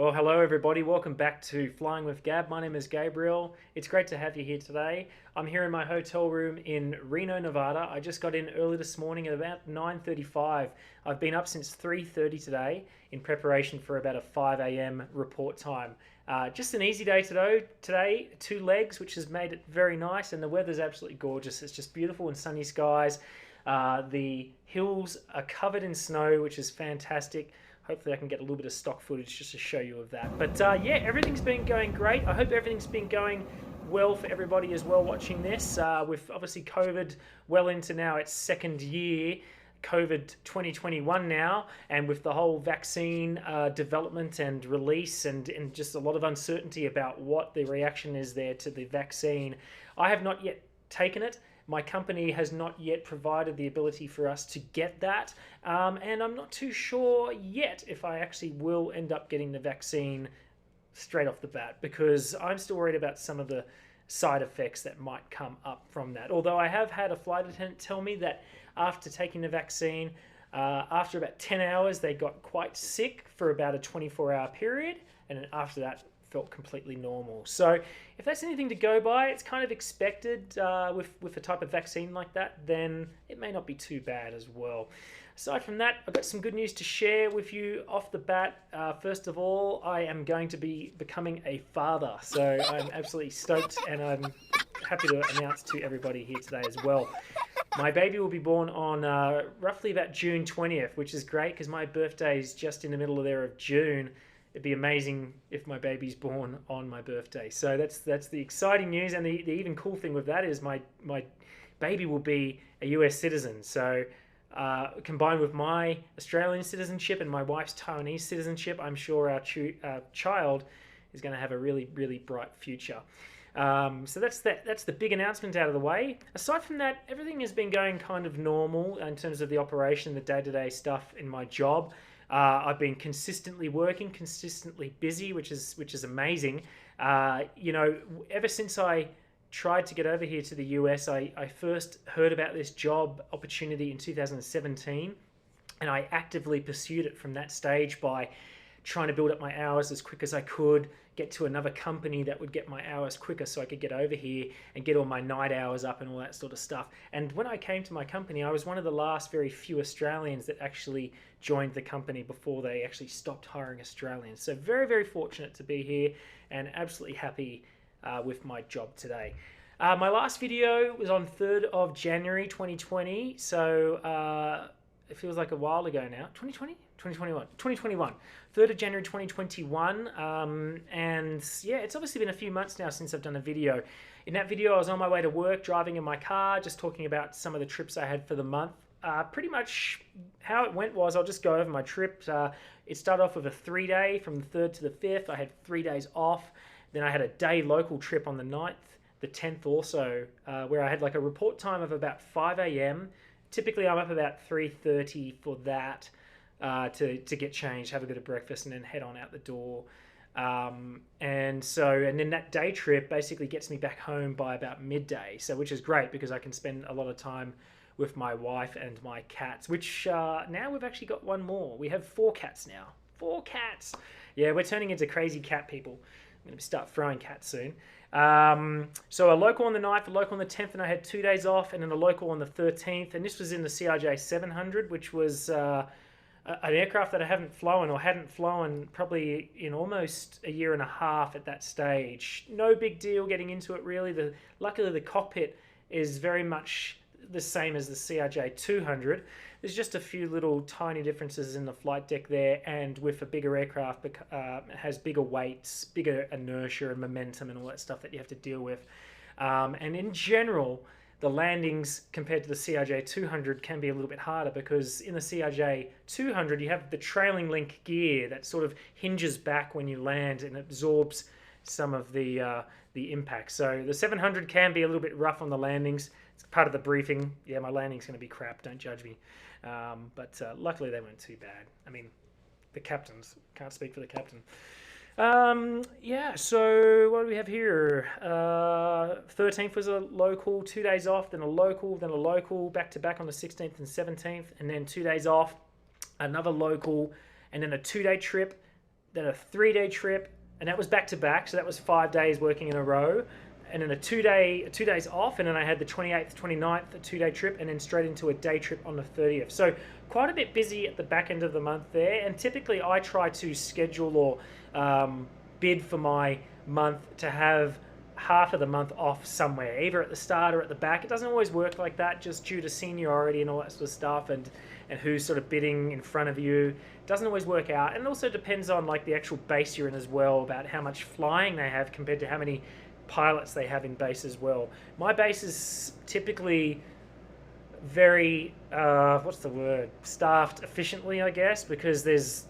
Well, hello everybody. Welcome back to Flying with Gab. My name is Gabriel. It's great to have you here today. I'm here in my hotel room in Reno, Nevada. I just got in early this morning at about 9:35. I've been up since 3:30 today in preparation for about a 5 a.m. report time. Just an easy day today, 2 legs, which has made it very nice, and the weather's absolutely gorgeous. It's just beautiful and sunny skies. The hills are covered in snow, which is fantastic. Hopefully I can get a little bit of stock footage just to show you of that. But yeah, everything's been going great. I hope everything's been going well for everybody as well watching this. With obviously COVID well into now its second year, COVID 2021 now, and with the whole vaccine development and release and just a lot of uncertainty about what the reaction is there to the vaccine. I have not yet taken it. My company has not yet provided the ability for us to get that, and I'm not too sure yet if I actually will end up getting the vaccine straight off the bat, because I'm still worried about some of the side effects that might come up from that. Although I have had a flight attendant tell me that after taking the vaccine, after about 10 hours, they got quite sick for about a 24-hour period, and then after that, felt completely normal. So if that's anything to go by, it's kind of expected with a type of vaccine like that, then it may not be too bad as well. Aside from that, I've got some good news to share with you off the bat. First of all, I am going to be becoming a father. So I'm absolutely stoked, and I'm happy to announce to everybody here today as well. My baby will be born on roughly about June 20th, which is great because my birthday is just in the middle of June. It'd be amazing if my baby's born on my birthday. So that's the exciting news, and the even cool thing with that is my baby will be a US citizen. So combined with my Australian citizenship and my wife's Taiwanese citizenship, I'm sure our child is going to have a really, really bright future. So that's the big announcement out of the way. Aside from that, everything has been going kind of normal in terms of the operation, the day-to-day stuff in my job. I've been consistently working, consistently busy, which is amazing. You know, ever since I tried to get over here to the US, I first heard about this job opportunity in 2017, and I actively pursued it from that stage by trying to build up my hours as quick as I could, get to another company that would get my hours quicker so I could get over here and get all my night hours up and all that sort of stuff. And when I came to my company, I was one of the last very few Australians that actually joined the company before they actually stopped hiring Australians. So very, very fortunate to be here and absolutely happy with my job today. My last video was on 3rd of January 2020, so it feels like a while ago now. 2020? 2021. 2021. 3rd of January 2021. And yeah, it's obviously been a few months now since I've done a video. In that video, I was on my way to work, driving in my car, just talking about some of the trips I had for the month. Pretty much how it went was, I'll just go over my trip. It started off with a 3-day from the 3rd to the 5th. I had 3 days off. Then I had a day local trip on the 9th, the 10th also, where I had like a report time of about 5 a.m. Typically, I'm up about 3:30 for that to get changed, have a bit of breakfast, and then head on out the door. And then that day trip basically gets me back home by about midday. So which is great because I can spend a lot of time with my wife and my cats. Which now we've actually got one more. We have 4 cats now. 4 cats. Yeah, we're turning into crazy cat people. I'm going to start throwing cats soon. So a local on the 9th, a local on the 10th, and I had 2 days off, and then a local on the 13th. And this was in the CRJ 700, which was an aircraft that I haven't flown or hadn't flown probably in almost a year and a half at that stage. No big deal getting into it really. Luckily the cockpit is very much the same as the CRJ 200. There's just a few little tiny differences in the flight deck there, and with a bigger aircraft, it has bigger weights, bigger inertia and momentum and all that stuff that you have to deal with. And in general, the landings compared to the CRJ 200 can be a little bit harder because in the CRJ 200 you have the trailing link gear that sort of hinges back when you land and absorbs some of the impact. So the 700 can be a little bit rough on the landings. It's part of the briefing. Yeah, my landing's going to be crap, don't judge me. But luckily they weren't too bad. I mean, the captains, can't speak for the captain. Yeah, so what do we have here? 13th was a local, 2 days off, then a local, back to back on the 16th and 17th, and then 2 days off, another local, and then a 2-day trip then a 3-day trip, and that was back to back. So that was 5 days working in a row, and then a 2 days off, and then I had the 28th, 29th, a 2-day trip, and then straight into a day trip on the 30th. So quite a bit busy at the back end of the month there. And typically I try to schedule or bid for my month to have half of the month off somewhere, either at the start or at the back. It doesn't always work like that, just due to seniority and all that sort of stuff, and who's sort of bidding in front of you. It doesn't always work out, and it also depends on like the actual base you're in as well, about how much flying they have compared to how many pilots they have in base as well. My base is typically very staffed efficiently, I guess, because there's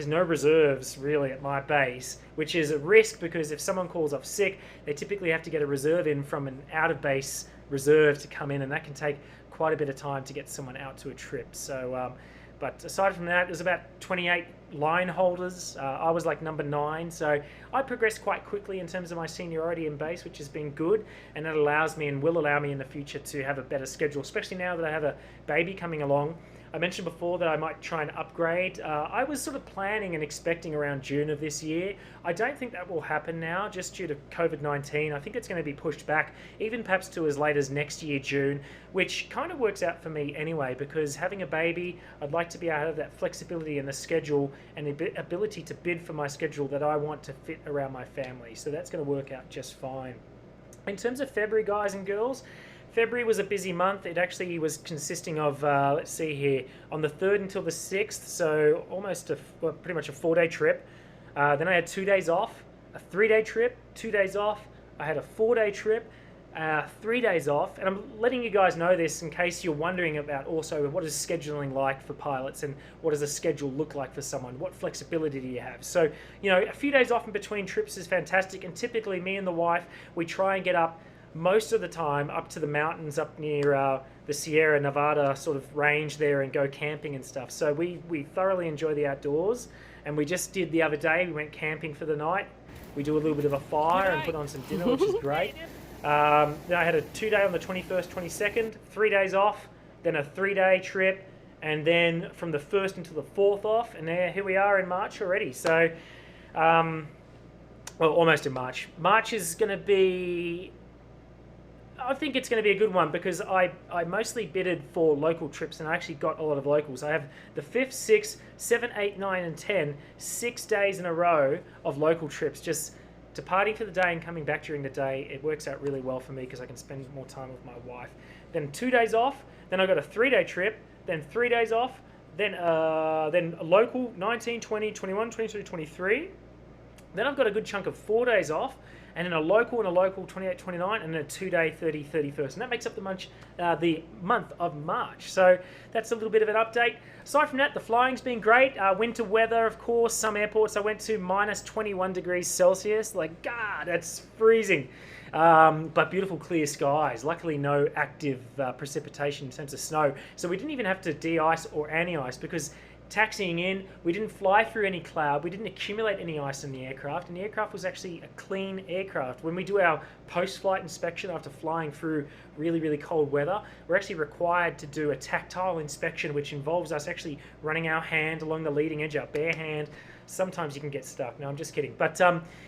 no reserves really at my base, which is a risk, because if someone calls off sick, they typically have to get a reserve in from an out-of-base reserve to come in, and that can take quite a bit of time to get someone out to a trip. So, but aside from that, there's about 28 line holders. I was like number 9, so I progressed quite quickly in terms of my seniority in base, which has been good, and that allows me and will allow me in the future to have a better schedule, especially now that I have a baby coming along. I mentioned before that I might try and upgrade. I was sort of planning and expecting around June of this year. I don't think that will happen now, just due to COVID-19. I think it's going to be pushed back, even perhaps to as late as next year, June, which kind of works out for me anyway, because having a baby, I'd like to be able to have that flexibility in the schedule and the ability to bid for my schedule that I want to fit around my family. So that's going to work out just fine. In terms of February, guys and girls, February was a busy month. It actually was consisting of, let's see here, on the 3rd until the 6th, so almost pretty much a 4-day trip. Then I had 2 days off, a 3-day trip, 2 days off. I had a 4-day trip, 3 days off. And I'm letting you guys know this in case you're wondering about also what is scheduling like for pilots, and what does a schedule look like for someone? What flexibility do you have? So, a few days off in between trips is fantastic. And typically me and the wife, we try and get up most of the time up to the mountains up near the Sierra Nevada sort of range there, and go camping and stuff. So we thoroughly enjoy the outdoors, and we just did the other day, we went camping for the night. We do a little bit of a fire and put on some dinner, which is great. Then I had a 2-day on the 21st, 22nd, 3 days off, then a 3-day trip, and then from the 1st until the 4th off, and here we are in March already. So, well, almost in March. March is going to be, I think it's going to be a good one, because I mostly bidded for local trips, and I actually got a lot of locals. I have the 5th, 6th, 7th, 8th, 9th, and 10th, 6 days in a row of local trips, just to party for the day and coming back during the day. It works out really well for me because I can spend more time with my wife. Then 2 days off, then I got a 3-day trip, then 3 days off, then a local 19, 20, 21, 22, 23. Then I've got a good chunk of 4 days off, and then a local 28, 29, and then a 2-day 30, 31st. And that makes up the month of March. So that's a little bit of an update. Aside from that, the flying's been great. Winter weather, of course. Some airports I went to minus 21 degrees Celsius. Like, God, that's freezing. But beautiful clear skies. Luckily, no active precipitation in terms of snow. So we didn't even have to de-ice or anti-ice, because taxiing in, we didn't fly through any cloud, we didn't accumulate any ice in the aircraft, and the aircraft was actually a clean aircraft. When we do our post-flight inspection after flying through really, really cold weather, we're actually required to do a tactile inspection, which involves us actually running our hand along the leading edge, our bare hand. Sometimes you can get stuck. No, I'm just kidding. But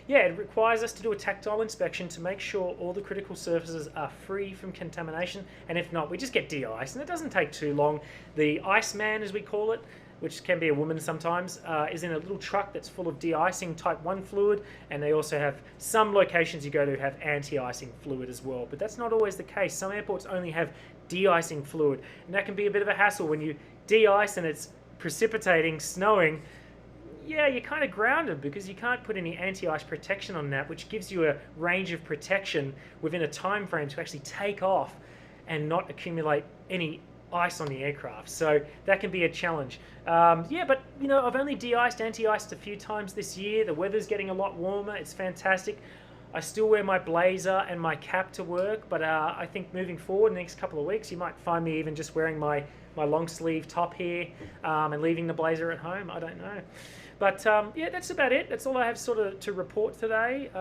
yeah, it requires us to do a tactile inspection to make sure all the critical surfaces are free from contamination, and if not, we just get de-iced, and it doesn't take too long. The Iceman, as we call it, which can be a woman sometimes, is in a little truck that's full of de-icing type 1 fluid, and they also have some locations you go to have anti-icing fluid as well. But that's not always the case. Some airports only have de-icing fluid, and that can be a bit of a hassle. When you de-ice and it's precipitating, snowing, yeah, you're kind of grounded, because you can't put any anti-ice protection on that, which gives you a range of protection within a time frame to actually take off and not accumulate any ice on the aircraft. So that can be a challenge. Yeah, but I've only de-iced, anti-iced a few times this year. The weather's getting a lot warmer. It's fantastic. I still wear my blazer and my cap to work, but I think moving forward in the next couple of weeks, you might find me even just wearing my long sleeve top here and leaving the blazer at home. I don't know. But yeah, that's about it. That's all I have sort of to report today.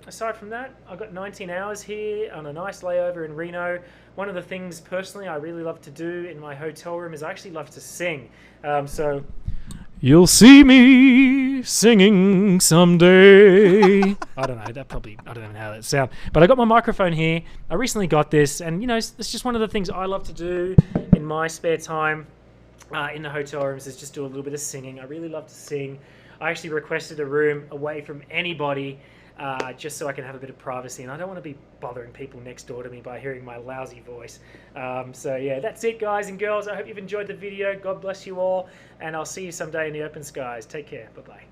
Aside from that, I've got 19 hours here on a nice layover in Reno. One of the things personally I really love to do in my hotel room is I actually love to sing. So you'll see me be singing someday. I don't know. I don't even know how that sounds. But I got my microphone here. I recently got this, and you know, it's just one of the things I love to do in my spare time in the hotel rooms is just do a little bit of singing. I really love to sing. I actually requested a room away from anybody just so I can have a bit of privacy, and I don't want to be bothering people next door to me by hearing my lousy voice. So yeah, that's it, guys and girls. I hope you've enjoyed the video. God bless you all, and I'll see you someday in the open skies. Take care. Bye-bye.